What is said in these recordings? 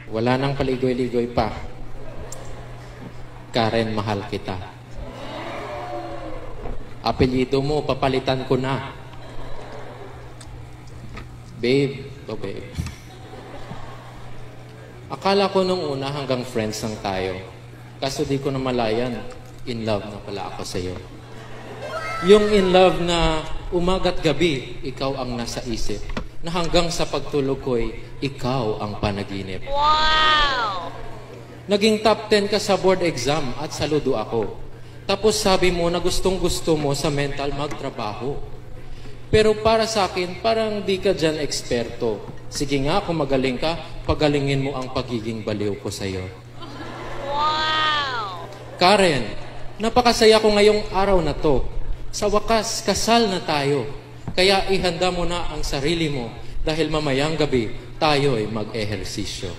Wala nang paligoy-ligoy pa. Karen, mahal kita. Apelyido mo, papalitan ko na. Babe, babe. Akala ko nung una hanggang friends lang tayo. Kaso di ko na malayan, in love na pala ako sa'yo. Yung in love na umaga't gabi, ikaw ang nasa isip. Na hanggang sa pagtulog ko'y, ikaw ang panaginip. Wow! Naging top 10 ka sa board exam at saludo ako. Tapos sabi mo na gustong-gusto mo sa mental magtrabaho. Pero para sa akin, parang di ka dyan eksperto. Sige nga, kung magaling ka, pagalingin mo ang pagiging baliw ko sa'yo. Wow! Karen, napakasaya ko ngayong araw na to. Sa wakas, kasal na tayo. Kaya ihanda mo na ang sarili mo dahil mamayang gabi tayo ay mag-ehersisyo.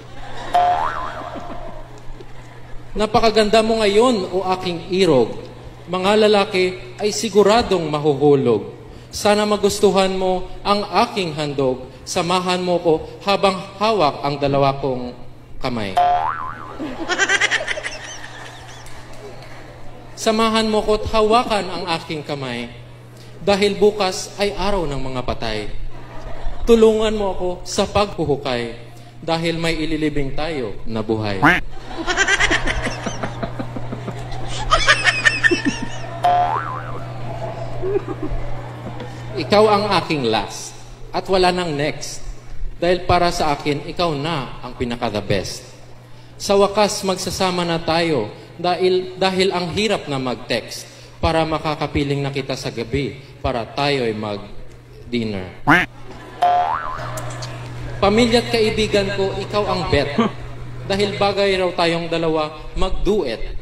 Napakaganda mo ngayon, o aking irog. Mga lalaki ay siguradong mahuhulog. Sana magustuhan mo ang aking handog. Samahan mo ko habang hawak ang dalawa kong kamay. Samahan mo ko't hawakan ang aking kamay. Dahil bukas ay araw ng mga patay. Tulungan mo ako sa paghuhukay. Dahil may ililibing tayo na buhay. Ikaw ang aking last at wala nang next. Dahil para sa akin, ikaw na ang pinaka-the best. Sa wakas, magsasama na tayo dahil ang hirap na mag-text para makakapiling na kita sa gabi para tayo ay mag-dinner. Pamilya at kaibigan ko, ikaw ang bet. Dahil bagay raw tayong dalawa mag-duet.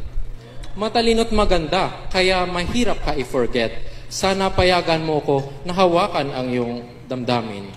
Matalino't maganda, kaya mahirap ka i-forget. Sana payagan mo ko na hawakan ang iyong damdamin.